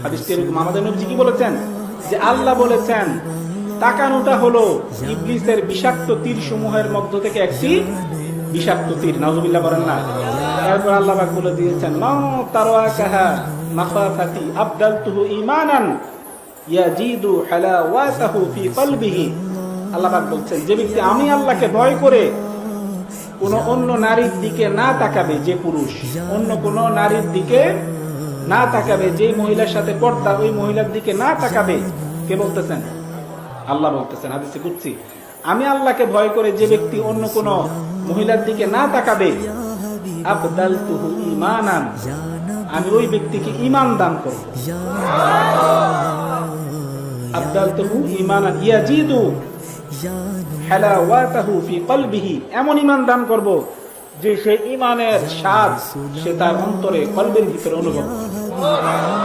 হাদিসটি এরকম, আমাদের নবীজি কি বলেছেন যে আল্লাহ বলেছেন তাকানোটা হলো ইবলিসের বিষাক্ত তীর সমূহের মধ্য থেকে একটি বিষাক্ত তীর। নাউজুবিল্লাহ বলেন না। এরপর আল্লাহ পাক বলে দিয়েছেন মা তারাকাহা মাখাফাতি আবদালতুহু ঈমানান ইয়াজিদু হালাওয়াতাহু ফি কলবিহি। আল্লাহ পাক বলছেন যে ব্যক্তি আমি আল্লাহকে ভয় করে কোন অন্য নারীর দিকে না তাকাবে, যে পুরুষ অন্য কোন নারীর দিকে না তাকাবে, যে মহিলার সাথে পর্দা ওই মহিলার দিকে না তাকাবে, কে বলতেছেন? আল্লাহ বলতেছেন হাদিসে কুদসি, আমি আল্লাহকে ভয় করে যে ব্যক্তি অন্য কোন মহিলার দিকে না তাকাবে আবদালতুহু ঈমানান, আমি ওই ব্যক্তিকে ঈমান দান করব। আবদালতুহু ঈমানান ইয়াজিদু হালাওয়াতাহু ফি কলবিহি, এমন ঈমান দান করব যে সে ঈমানের স্বাদ সে তার অন্তরে কলবের ভিতরে অনুভব করে।